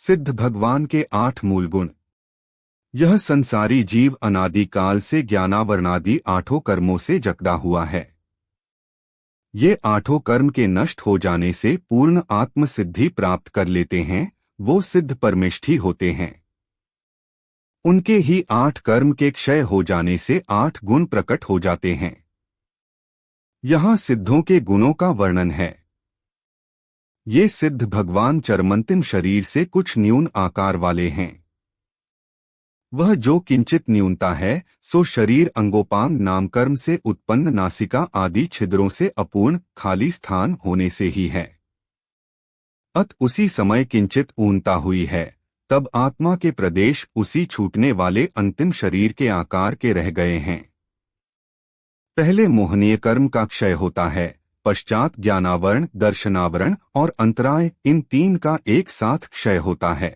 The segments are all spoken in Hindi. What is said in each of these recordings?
सिद्ध भगवान के 8 मूल गुण। यह संसारी जीव अनादिकाल से ज्ञानावरणादि 8 कर्मों से जकड़ा हुआ है। ये 8 कर्म के नष्ट हो जाने से पूर्ण आत्म सिद्धि प्राप्त कर लेते हैं, वो सिद्ध परमेष्ठी होते हैं। उनके ही 8 कर्म के क्षय हो जाने से 8 गुण प्रकट हो जाते हैं। यहाँ सिद्धों के गुणों का वर्णन है। ये सिद्ध भगवान चरमंतिम शरीर से कुछ न्यून आकार वाले हैं। वह जो किंचित न्यूनता है, सो शरीर अंगोपांग नामकर्म से उत्पन्न नासिका आदि छिद्रों से अपूर्ण खाली स्थान होने से ही है। अत उसी समय किंचित ऊनता हुई है, तब आत्मा के प्रदेश उसी छूटने वाले अंतिम शरीर के आकार के रह गए हैं। पहले मोहनीय कर्म का क्षय होता है, पश्चात ज्ञानावरण, दर्शनावरण और अंतराय, इन 3 का एक साथ क्षय होता है।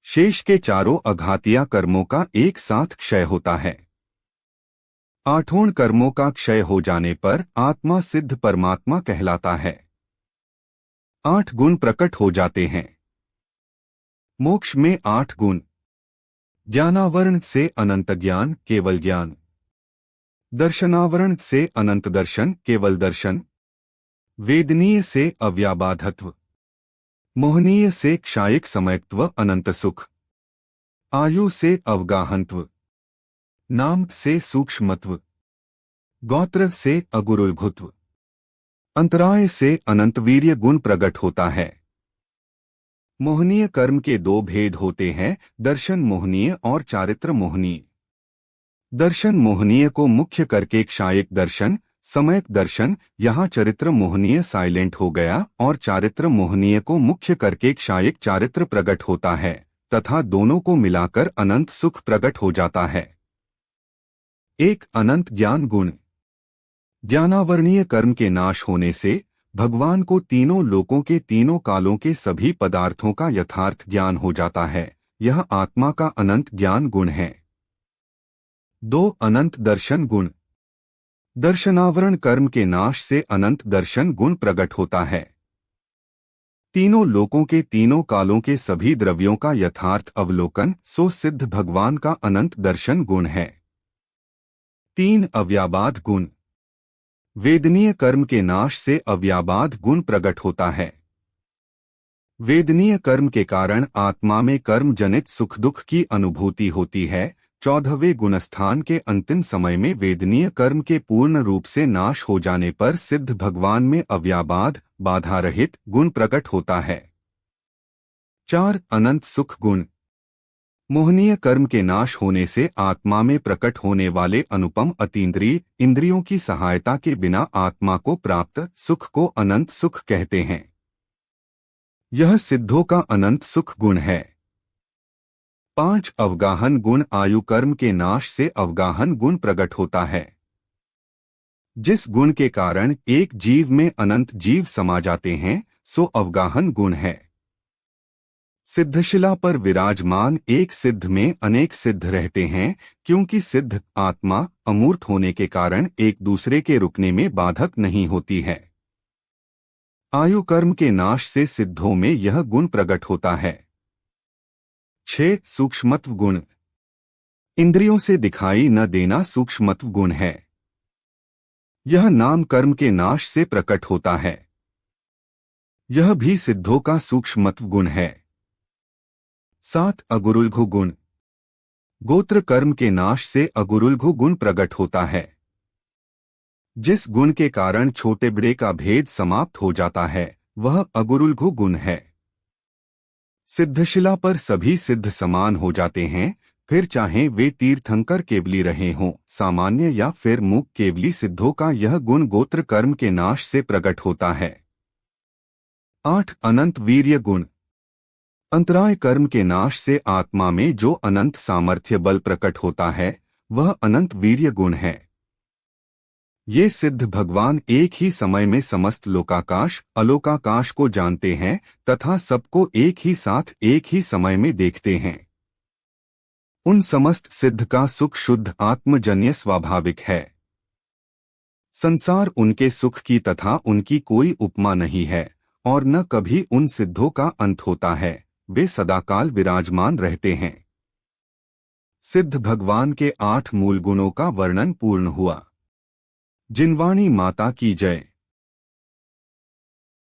शेष के 4 अघातिया कर्मों का एक साथ क्षय होता है। 8 कर्मों का क्षय हो जाने पर आत्मा सिद्ध परमात्मा कहलाता है। 8 गुण प्रकट हो जाते हैं। मोक्ष में 8 गुण। ज्ञानावरण से अनंत ज्ञान, केवल ज्ञान। दर्शनावरण से अनंत दर्शन, केवल दर्शन। वेदनीय से अव्याबाधत्व। मोहनीय से क्षायिक समयत्व, अनंत सुख। आयु से अवगाहनत्व। नाम से सूक्ष्मत्व। गोत्र से अगुरुलघुत्व। अंतराय से अनंत वीर्य गुण प्रकट होता है। मोहनीय कर्म के 2 भेद होते हैं, दर्शन मोहनीय और चारित्र मोहनीय। दर्शन मोहनीय को मुख्य करके क्षायिक दर्शन, समयक दर्शन, यहाँ चरित्र मोहनीय साइलेंट हो गया, और चारित्र मोहनीय को मुख्य करके क्षायिक चारित्र प्रकट होता है, तथा दोनों को मिलाकर अनंत सुख प्रकट हो जाता है। एक अनंत ज्ञान गुण। ज्ञानावरणीय कर्म के नाश होने से भगवान को तीनों लोकों के तीनों कालों के सभी पदार्थों का यथार्थ ज्ञान हो जाता है। यह आत्मा का अनंत ज्ञान गुण है। 2 अनंत दर्शन गुण। दर्शनावरण कर्म के नाश से अनंत दर्शन गुण प्रकट होता है। तीनों लोकों के तीनों कालों के सभी द्रव्यों का यथार्थ अवलोकन, सो सिद्ध भगवान का अनंत दर्शन गुण है। 3 अव्याबाध गुण। वेदनीय कर्म के नाश से अव्याबाध गुण प्रकट होता है। वेदनीय कर्म के कारण आत्मा में कर्म जनित सुख दुख की अनुभूति होती है। 14वें गुणस्थान के अंतिम समय में वेदनीय कर्म के पूर्ण रूप से नाश हो जाने पर सिद्ध भगवान में अव्याबाध, बाधा रहित गुण प्रकट होता है। 4 अनंत सुख गुण। मोहनीय कर्म के नाश होने से आत्मा में प्रकट होने वाले अनुपम अतीन्द्रिय इंद्रियों की सहायता के बिना आत्मा को प्राप्त सुख को अनंत सुख कहते हैं। यह सिद्धों का अनंत सुख गुण है। 5 अवगाहन गुण। आयु कर्म के नाश से अवगाहन गुण प्रकट होता है। जिस गुण के कारण एक जीव में अनंत जीव समा जाते हैं, सो अवगाहन गुण है। सिद्धशिला पर विराजमान एक सिद्ध में अनेक सिद्ध रहते हैं, क्योंकि सिद्ध आत्मा अमूर्त होने के कारण एक दूसरे के रुकने में बाधक नहीं होती है। आयु कर्म के नाश से सिद्धों में यह गुण प्रकट होता है। 6 सूक्ष्मत्व गुण। इंद्रियों से दिखाई न देना सूक्ष्मत्व गुण है। यह नाम कर्म के नाश से प्रकट होता है। यह भी सिद्धों का सूक्ष्मत्व गुण है। 7 अगुरुलघु गुण। गोत्र कर्म के नाश से अगुरुलघु गुण प्रकट होता है। जिस गुण के कारण छोटे बड़े का भेद समाप्त हो जाता है, वह अगुरुलघु गुण है। सिद्धशिला पर सभी सिद्ध समान हो जाते हैं, फिर चाहे वे तीर्थंकर केवली रहे हों, सामान्य या फिर मूक केवली सिद्धों का यह गुण गोत्र कर्म के नाश से प्रकट होता है। 8 अनंत वीर्य गुण। अंतराय कर्म के नाश से आत्मा में जो अनंत सामर्थ्य बल प्रकट होता है, वह अनंत वीर्य गुण है। ये सिद्ध भगवान एक ही समय में समस्त लोकाकाश अलोकाकाश को जानते हैं तथा सबको एक ही साथ एक ही समय में देखते हैं। उन समस्त सिद्ध का सुख शुद्ध आत्मजन्य स्वाभाविक है। संसार उनके सुख की तथा उनकी कोई उपमा नहीं है, और न कभी उन सिद्धों का अंत होता है, वे सदाकाल विराजमान रहते हैं। सिद्ध भगवान के 8 मूल गुणों का वर्णन पूर्ण हुआ। जिनवाणी माता की जय।